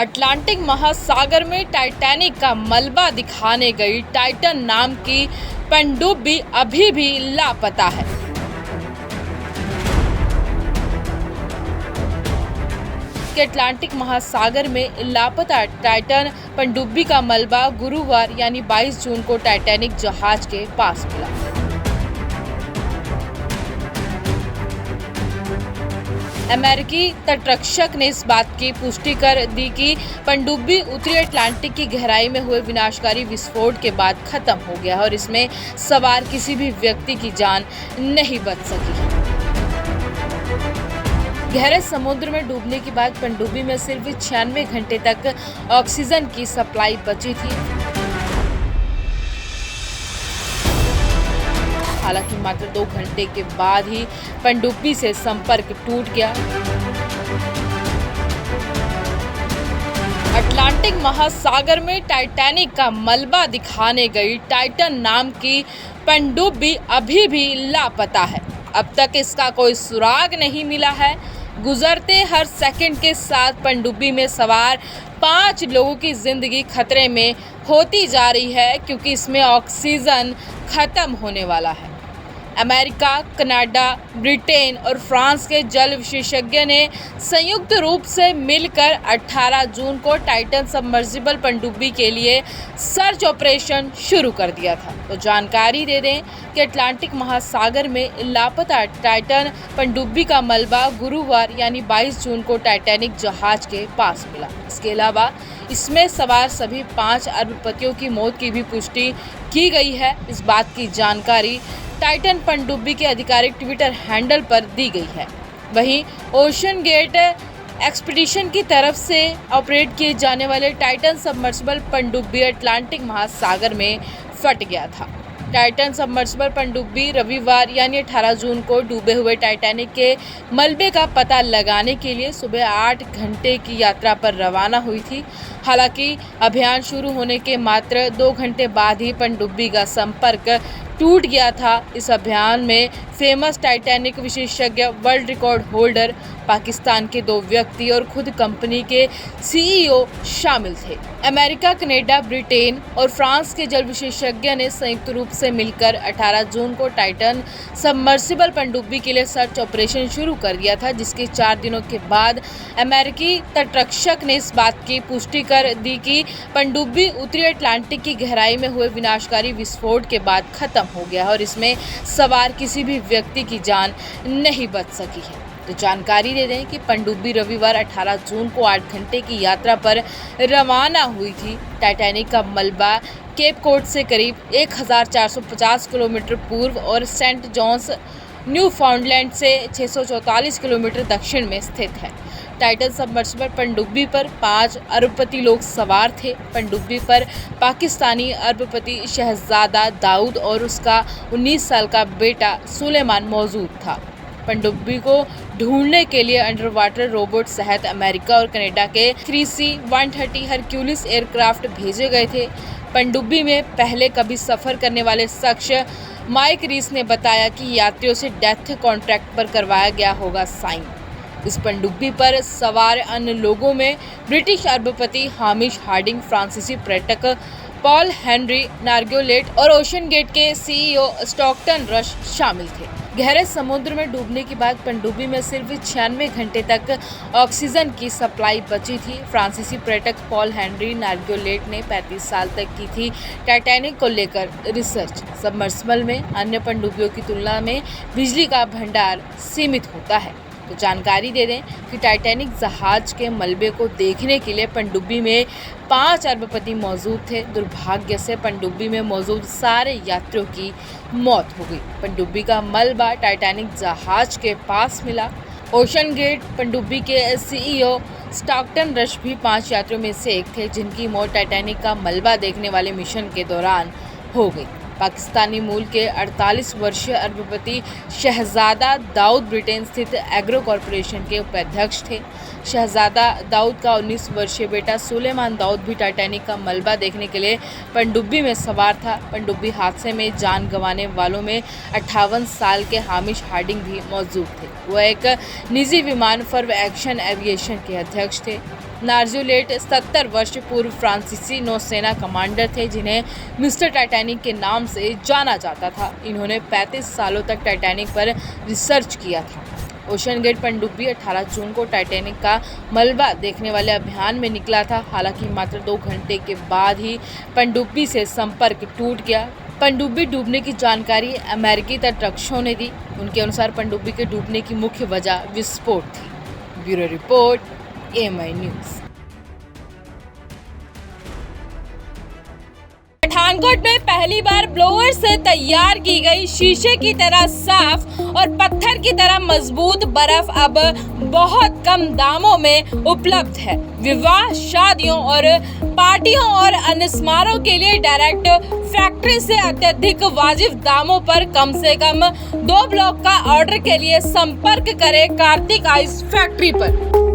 Atlantic महासागर में Titanic का मलबा दिखाने गई टाइटन नाम की पनडुब्बी अभी भी लापता है। अटलांटिक महासागर में लापता टाइटन पनडुब्बी का मलबा गुरुवार यानी 22 जून को टाइटैनिक जहाज के पास मिला। अमेरिकी तटरक्षक ने इस बात की पुष्टि कर दी कि पनडुब्बी उत्तरी अटलांटिक की गहराई में हुए विनाशकारी विस्फोट के बाद खत्म हो गया और इसमें सवार किसी भी व्यक्ति की जान नहीं बच सकी। गहरे समुद्र में डूबने के बाद पनडुब्बी में सिर्फ 96 घंटे तक ऑक्सीजन की सप्लाई बची थी। हालांकि मात्र 2 घंटे के बाद ही पनडुब्बी से संपर्क टूट गया। अटलांटिक महासागर में टाइटैनिक का मलबा दिखाने गई टाइटन नाम की पनडुब्बी अभी भी लापता है। अब तक इसका कोई सुराग नहीं मिला है। गुजरते हर सेकंड के साथ पनडुब्बी में सवार 5 लोगों की जिंदगी खतरे में होती जा रही है क्योंकि इसमें ऑक्सीजन खत्म होने वाला है। अमेरिका, कनाडा, ब्रिटेन और फ्रांस के जल विशेषज्ञ ने संयुक्त रूप से मिलकर 18 जून को टाइटन सबमर्सिबल पनडुब्बी के लिए सर्च ऑपरेशन शुरू कर दिया था। तो जानकारी दे दें कि अटलांटिक महासागर में लापता टाइटन पनडुब्बी का मलबा गुरुवार यानी 22 जून को टाइटैनिक जहाज के पास मिला। इसके अलावा इसमें सवार सभी 5 अरबपतियों की मौत की भी पुष्टि की गई है। इस बात की जानकारी टाइटन पनडुब्बी के आधिकारिक ट्विटर हैंडल पर दी गई है। वहीं ओशन गेट एक्सपीडिशन की तरफ से ऑपरेट किए जाने वाले टाइटन सबमर्सिबल पनडुब्बी अटलांटिक महासागर में फट गया था। टाइटन सबमर्सिबल पनडुब्बी रविवार यानी 18 जून को डूबे हुए टाइटैनिक के मलबे का पता लगाने के लिए सुबह 8 घंटे की यात्रा पर रवाना हुई थी। हालांकि अभियान शुरू होने के मात्र 2 घंटे बाद ही पनडुब्बी का संपर्क टूट गया था। इस अभियान में फेमस टाइटैनिक विशेषज्ञ, वर्ल्ड रिकॉर्ड होल्डर, पाकिस्तान के 2 व्यक्ति और खुद कंपनी के सीईओ शामिल थे। अमेरिका, कनाडा, ब्रिटेन और फ्रांस के जल विशेषज्ञ ने संयुक्त रूप से मिलकर 18 जून को टाइटन सबमर्सिबल पनडुब्बी के लिए सर्च ऑपरेशन शुरू कर दिया था, जिसके 4 दिनों के बाद अमेरिकी तटरक्षक ने इस बात की पुष्टि कर दी कि पनडुब्बी उत्तरी अटलांटिक की गहराई में हुए विनाशकारी विस्फोट के बाद खत्म हो गया और इसमें सवार किसी भी व्यक्ति की जान नहीं बच सकी है। तो जानकारी दे दें कि पनडुब्बी रविवार 18 जून को 8 घंटे की यात्रा पर रवाना हुई थी। टाइटैनिक का मलबा केप कोड से करीब 1450 किलोमीटर पूर्व और सेंट जॉन्स न्यूफाउंडलैंड से 644 किलोमीटर दक्षिण में स्थित है। टाइटन सबमर्सिबल पनडुब्बी पर 5 अरबपति लोग सवार थे। पनडुब्बी पर पाकिस्तानी अरबपति शहजादा दाऊद और उसका 19 साल का बेटा सुलेमान मौजूद था। पनडुब्बी को ढूंढने के लिए अंडर वाटर रोबोट सहित अमेरिका और कनाडा के 3C-130 हरक्यूलिस एयरक्राफ्ट भेजे गए थे। पनडुब्बी में पहले कभी सफर करने वाले शख्स माइक रीस ने बताया कि यात्रियों से डेथ कॉन्ट्रैक्ट पर करवाया गया होगा साइन। इस पनडुब्बी पर सवार अन्य लोगों में ब्रिटिश अरबपति हामिश हार्डिंग, फ्रांसीसी पर्यटक पॉल हेनरी नार्गोलेट और ओशन गेट के सीईओ स्टॉकटन रश शामिल थे। गहरे समुद्र में डूबने के बाद पनडुब्बी में सिर्फ 96 घंटे तक ऑक्सीजन की सप्लाई बची थी। फ्रांसीसी पर्यटक पॉल हेनरी नार्गोलेट ने 35 साल तक की थी टाइटैनिक को लेकर रिसर्च। सबमर्सिबल में अन्य पनडुब्बियों की तुलना में बिजली का भंडार सीमित होता है। तो जानकारी दे दें कि टाइटैनिक जहाज के मलबे को देखने के लिए पनडुब्बी में 5 अरबपति मौजूद थे। दुर्भाग्य से पनडुब्बी में मौजूद सारे यात्रियों की मौत हो गई। पनडुब्बी का मलबा टाइटैनिक जहाज के पास मिला। ओशन गेट पनडुब्बी के सीईओ स्टॉकटन रश भी 5 यात्रियों में से एक थे, जिनकी मौत टाइटैनिक का मलबा देखने वाले मिशन के दौरान हो गई। पाकिस्तानी मूल के 48 वर्षीय अरबपति शहजादा दाऊद ब्रिटेन स्थित एग्रो कॉरपोरेशन के उपाध्यक्ष थे। शहजादा दाऊद का 19 वर्षीय बेटा सुलेमान दाऊद भी टाइटैनिक का मलबा देखने के लिए पनडुब्बी में सवार था। पनडुब्बी हादसे में जान गंवाने वालों में 58 साल के हामिश हार्डिंग भी मौजूद थे। वह एक निजी विमान फॉर एक्शन एविएशन के अध्यक्ष थे। नार्जुलेट 70 वर्ष पूर्व फ्रांसीसी नौसेना कमांडर थे, जिन्हें मिस्टर टाइटैनिक के नाम से जाना जाता था। इन्होंने 35 सालों तक टाइटैनिक पर रिसर्च किया था। ओशन गेट पनडुब्बी 18 जून को टाइटैनिक का मलबा देखने वाले अभियान में निकला था। हालांकि मात्र 2 घंटे के बाद ही पनडुब्बी से संपर्क टूट गया। पनडुब्बी डूबने की जानकारी अमेरिकी तटरक्षकों ने दी। उनके अनुसार पनडुब्बी के डूबने की मुख्य वजह विस्फोट थी। Bureau report, AMI news. Pathankot में पहली बार ब्लोअर से तैयार की गई शीशे की तरह साफ और पत्थर की तरह मजबूत बर्फ अब बहुत कम दामों में उपलब्ध है। विवाह, शादियों और पार्टियों और अन्य समारोह के लिए डायरेक्ट फैक्ट्री से अत्यधिक वाजिब दामों पर कम से कम 2 ब्लॉक का ऑर्डर के लिए संपर्क करें कार्तिक आइस फैक्ट्री पर।